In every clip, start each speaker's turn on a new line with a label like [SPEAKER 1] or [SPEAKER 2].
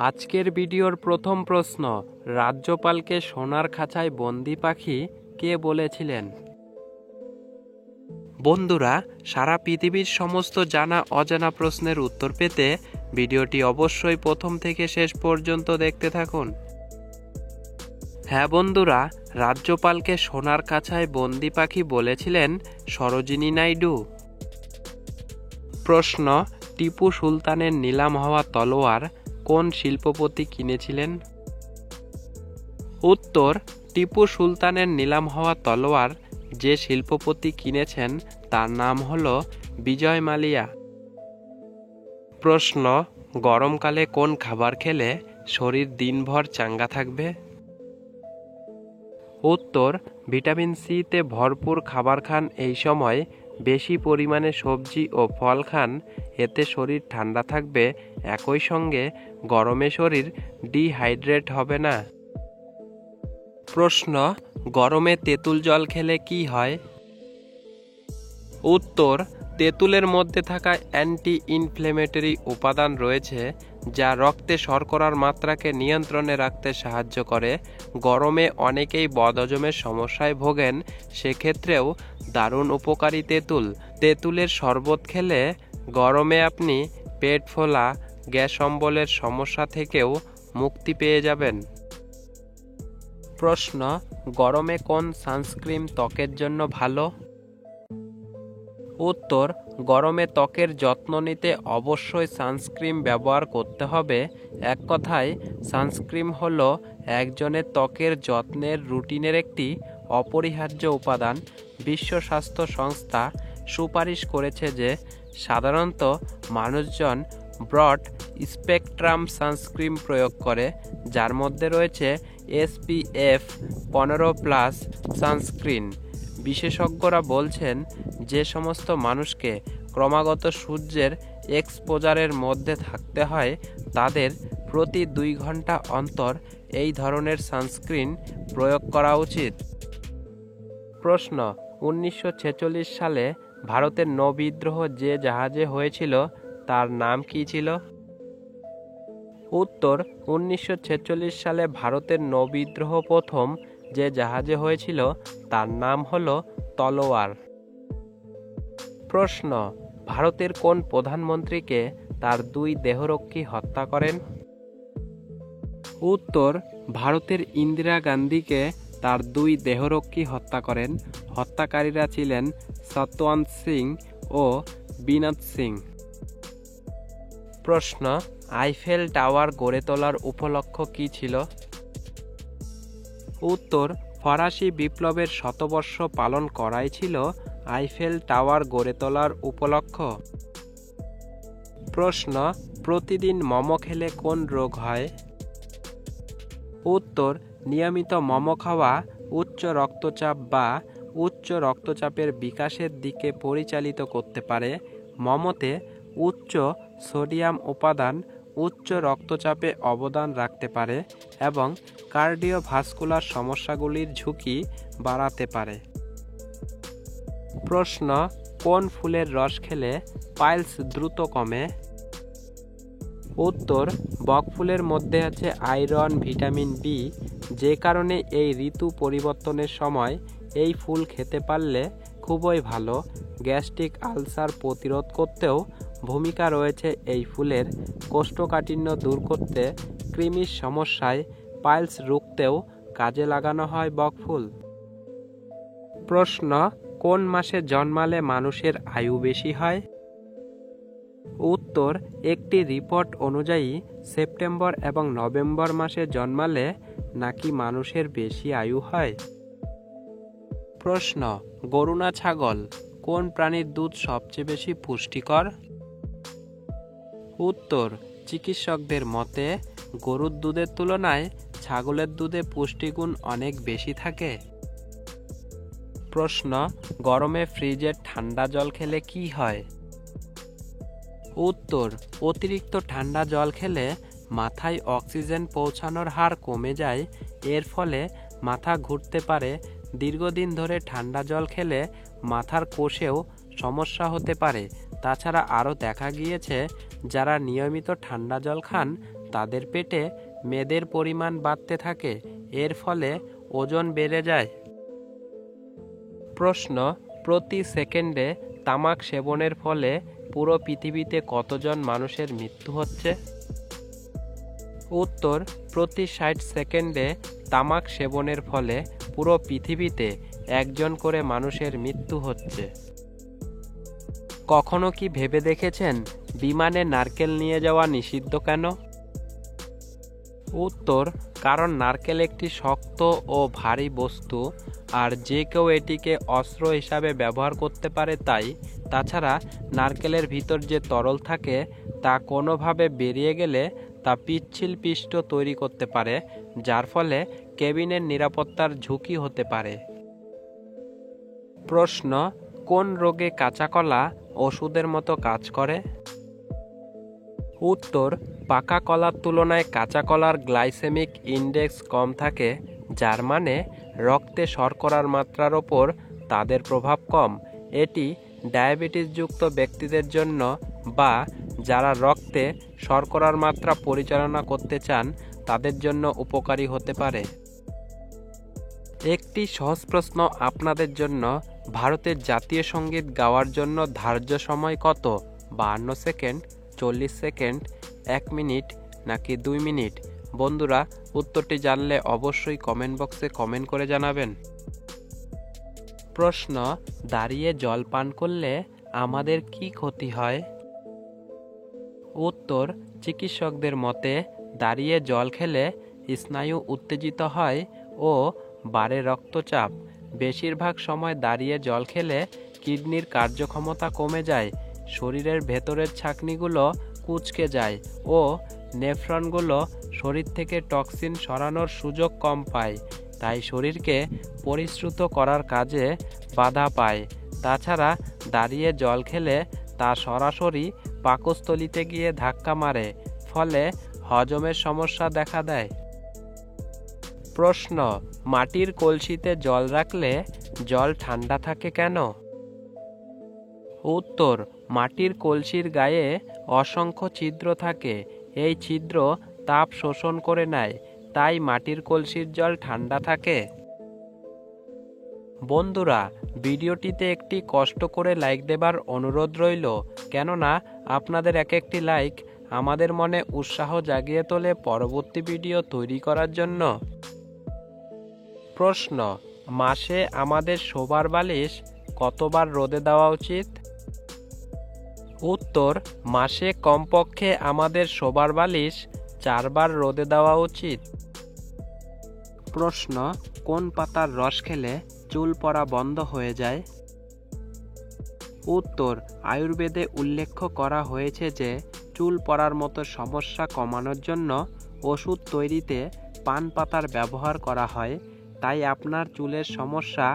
[SPEAKER 1] আজকের ভিডিওর প্রথম প্রশ্ন, রাজ্যপালকে সোনার খাঁচায় বন্দি পাখি কে বলেছিলেন? বন্ধুরা, সারা পৃথিবীর সমস্ত জানা অজানা প্রশ্নের উত্তর পেতে ভিডিওটি অবশ্যই প্রথম থেকে শেষ পর্যন্ত দেখতে থাকুন। হ্যাঁ বন্ধুরা, রাজ্যপালকে সোনার খাঁচায় বন্দি পাখি বলেছিলেন সরোজিনী নাইডু। প্রশ্ন, টিপু সুলতানের নিলাম হওয়া তলোয়ার কোন শিল্পপতি কিনেছিলেন? উত্তর, টিপু সুলতানের নিলাম হওয়া তলোয়ার যে শিল্পপতি কিনেছেন তার নাম হল বিজয় মালিয়া। প্রশ্ন, গরমকালে কোন খাবার খেলে শরীর দিনভর চাঙ্গা থাকবে? উত্তর, ভিটামিন সিতে ভরপুর খাবার খান। এই সময় বেশি পরিমাণে সবজি ও ফল খান, এতে শরীর ঠান্ডা থাকবে, একই সঙ্গে গরমে শরীর ডিহাইড্রেট হবে না। প্রশ্ন, গরমে তেঁতুল জল খেলে কি হয়? উত্তর, তেঁতুলের মধ্যে থাকা অ্যান্টি ইনফ্লেমেটরি উপাদান রয়েছে যা রক্তে শর্করার মাত্রাকে নিয়ন্ত্রণে রাখতে সাহায্য করে। গরমে অনেকেই বদহজমের সমস্যায় ভোগেন, সেক্ষেত্রেও দারুণ উপকারী তেঁতুল। তেঁতুলের শরবত খেলে গরমে আপনি পেট ফোলা, গ্যাস অম্বলের সমস্যা থেকেও মুক্তি পেয়ে যাবেন। প্রশ্ন, গরমে কোন সানস্ক্রিন ত্বকের জন্য ভালো? উত্তর, গরমে ত্বকের যত্ন নিতে অবশ্যই সানস্ক্রিন ব্যবহার করতে হবে। এক কথায় সানস্ক্রিন হলো একজনের ত্বকের যত্নের রুটিনের একটি অপরিহার্য উপাদান। বিশ্ব স্বাস্থ্য সংস্থা সুপারিশ করেছে যে সাধারণত মানুষজন ব্রড স্পেকট্রাম সানস্ক্রিন প্রয়োগ করে, যার মধ্যে রয়েছে SPF 15+ সানস্ক্রিন। বিশেষজ্ঞরা বলছেন যে সমস্ত মানুষকে ক্রমাগত সূর্যের এক্সপোজারের মধ্যে থাকতে হয় তাদের প্রতি 2 ঘন্টা অন্তর এই ধরনের সানস্ক্রিন প্রয়োগ করা উচিত। প্রশ্ন, 1946 সালে ভারতের নৌবিদ্রোহ যে জাহাজে হয়েছিল তার নাম কি ছিল? উত্তর, 1946 সালে ভারতের নৌবিদ্রোহ প্রথম যে জাহাজে হয়েছিল তার নাম হল তলোয়ার। প্রশ্ন, ভারতের কোন প্রধানমন্ত্রীকে তার 2 দেহরক্ষী হত্যা করেন? উত্তর, ভারতের ইন্দিরা গান্ধীকে তার 2 দেহরক্ষী হত্যা করেন। হত্যাকারীরা ছিলেন সতওয়ান্ত সিং ও বিনোদ সিং। প্রশ্ন, আইফেল টাওয়ার গড়ে তোলার উপলক্ষ কী ছিল? উত্তর, ফরাসি বিপ্লবের শতবর্ষ পালন করাই ছিল আইফেল টাওয়ার গড়ে তোলার উপলক্ষ। প্রশ্ন, প্রতিদিন মোমো খেলে কোন রোগ হয়? উত্তর, নিয়মিত মোমো খাওয়া উচ্চ রক্তচাপ বা উচ্চ রক্তচাপের বিকাশের দিকে পরিচালিত করতে পারে। মোমোতে উচ্চ সোডিয়াম উপাদান উচ্চ রক্তচাপে অবদান রাখতে পারে এবং কার্ডিওভাস্কুলার সমস্যাগুলির ঝুঁকি বাড়াতে পারে। প্রশ্ন, কোন ফুলের রস খেলে পাইলস দ্রুত কমে? উত্তর, বকফুলের মধ্যে আছে আয়রন, ভিটামিন বি, যে কারণে এই ঋতু পরিবর্তনের সময় এই ফুল খেতে পারলে খুবই ভালো। গ্যাস্ট্রিক আলসার প্রতিরোধ করতেও ভূমিকা রয়েছে এই ফুলের। কোষ্ঠকাঠিন্য দূর করতে, কৃমির সমস্যায়, পাইলস রুখতেও কাজে লাগানো হয় বকফুল। প্রশ্ন, কোন মাসে জন্মালে মানুষের আয়ু বেশি হয়? উত্তর, একটি রিপোর্ট অনুযায়ী সেপ্টেম্বর এবং নভেম্বর মাসে জন্মালে নাকি মানুষের বেশি আয়ু হয়। প্রশ্ন, গরু না ছাগল, কোন প্রাণীর দুধ সবচেয়ে বেশি পুষ্টিকর? উত্তর, চিকিৎসকদের মতে গরুর দুধের তুলনায় ছাগলের দুধে পুষ্টিগুণ অনেক বেশি থাকে। প্রশ্ন, গরমে ফ্রিজের ঠান্ডা জল খেলে কি হয়? উত্তর, অতিরিক্ত ঠান্ডা জল খেলে মাথায় অক্সিজেন পৌঁছানোর হার কমে যায়, এর ফলে মাথা ঘুরতে পারে। দীর্ঘদিন ধরে ঠান্ডা জল খেলে মাথার কোষেও সমস্যা হতে পারে, তাছাড়া আরও দেখা গিয়েছে যারা নিয়মিত ঠান্ডা জল খান তাদের পেটে মেদের পরিমাণ বাড়তে থাকে, এর ফলে ওজন বেড়ে যায়। প্রশ্ন, প্রতি সেকেন্ডে তামাক সেবনের ফলে পুরো পৃথিবীতে কতজন মানুষের মৃত্যু হচ্ছে? উত্তর, প্রতি 60 সেকেন্ডে তামাক সেবনের ফলে পুরো পৃথিবীতে একজন করে মানুষের মৃত্যু হচ্ছে। কখনো কি ভেবে দেখেছেন বিমানে নারকেল নিয়ে যাওয়া নিষিদ্ধ কেন? উত্তর, কারণ নারকেল একটি শক্ত ও ভারী বস্তু, আর যে কেউ এটিকে অস্ত্র হিসাবে ব্যবহার করতে পারে তাই। তাছাড়া নারকেলের ভিতর যে তরল থাকে তা কোনোভাবে বেরিয়ে গেলে তা পিচ্ছিল পিষ্ট তৈরি করতে পারে, যার ফলে কেবিনের নিরাপত্তার ঝুঁকি হতে পারে। প্রশ্ন, কোন রোগে কাঁচা কলা ওষুধের মতো কাজ করে? উত্তর, পাকা কলার তুলনায় কাঁচা কলার গ্লাইসেমিক ইনডেক্স কম থাকে, যার মানে রক্তে শর্করার মাত্রার ওপর তাদের প্রভাব কম। এটি ডায়াবেটিসযুক্ত ব্যক্তিদের জন্য বা যারা রক্তে শর্করার মাত্রা পরিচালনা করতে চান তাদের জন্য উপকারী হতে পারে। একটি সহজ প্রশ্ন আপনাদের জন্য, ভারতের জাতীয় সঙ্গীত গাওয়ার জন্য ধার্য সময় কত? 52 সেকেন্ড, 40 সেকেন্ড, 1 মিনিট নাকি 2 মিনিট? বন্ধুরা, উত্তরটি জানলে অবশ্যই কমেন্ট বক্সে কমেন্ট করে জানাবেন। প্রশ্ন, দাঁড়িয়ে জল পান করলে আমাদের কি ক্ষতি হয়? উত্তর, চিকিৎসকদের মতে দাঁড়িয়ে জল খেলে স্নায়ু উত্তেজিত হয় ও বাড়ে রক্তচাপ। বেশিরভাগ সময় দাঁড়িয়ে জল খেলে কিডনির কার্যক্ষমতা কমে যায়, শরীরের ভেতরের ছাঁকনিগুলো কুঁচকে যায় ও নেফ্রনগুলো শরীর থেকে টক্সিন সরানোর সুযোগ কম পায়, তাই শরীরকে পরিশ্রুত করার কাজে বাধা পায়। তাছাড়া দাঁড়িয়ে জল খেলে তা সরাসরি পাকস্থলীতে গিয়ে ধাক্কা মারে, ফলে হজমের সমস্যা দেখা দেয়। প্রশ্ন, মাটির কলসিতে জল রাখলে জল ঠান্ডা থাকে কেন? উত্তর, মাটির কলসির গায়ে অসংখ্য ছিদ্র থাকে, এই ছিদ্র তাপ শোষণ করে নেয়, তাই মাটির কলসির জল ঠান্ডা থাকে। বন্ধুরা, ভিডিওটিতে একটি কষ্ট করে লাইক দেবার অনুরোধ রইল, কেননা আপনাদের এক একটি লাইক আমাদের মনে উৎসাহ জাগিয়ে তোলে পরবর্তী ভিডিও তৈরি করার জন্য। প্রশ্ন, মাসে আমাদের শোবার বালিশ কতবার রোদে দেওয়া উচিত? উত্তর, মাসে কমপক্ষে আমাদের শোবার বালিশ 4 বার রোদে দেওয়া উচিত। প্রশ্ন, কোন পাতার রস খেলে চুল পড়া বন্ধ হয়ে যায়? উত্তর, আয়ুর্বেদে উল্লেখ করা হয়েছে যে চুল পড়ার মতো সমস্যা কমানোর জন্য ওষুধ তৈরিতে পান পাতার ব্যবহার করা হয়, তাই আপনার চুলের সমস্যা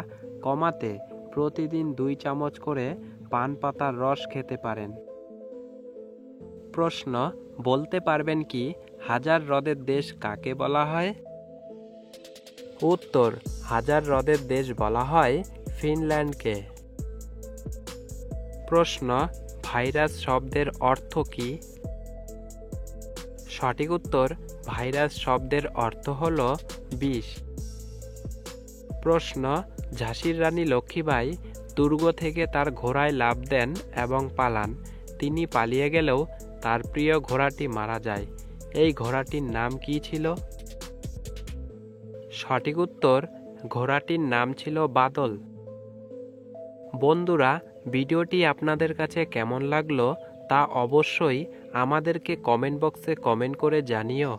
[SPEAKER 1] কমাতে প্রতিদিন 2 চামচ করে পান পাতার রস খেতে পারেন। প্রশ্ন, বলতে পারবেন কি হাজার হ্রদের দেশ কাকে বলা হয়? উত্তর, হাজার হ্রদের দেশ বলা হয় ফিনল্যান্ডকে। প্রশ্ন, ভাইরাস শব্দের অর্থ কি? সঠিক উত্তর, ভাইরাস শব্দের অর্থ হল বিষ। প্রশ্ন, ঝাঁসির রানী লক্ষ্মীবাঈ দুর্গ থেকে তার ঘোড়ায় লাফ দেন এবং পালান, তিনি পালিয়ে গেলেও তার প্রিয় ঘোড়াটি মারা যায়, এই ঘোড়াটির নাম কি ছিল? সঠিক উত্তর, ঘোড়াটির নাম ছিল বাদল। বন্ধুরা, ভিডিওটি আপনাদের কাছে কেমন লাগলো তা অবশ্যই আমাদেরকে কমেন্ট বক্সে কমেন্ট করে জানিও।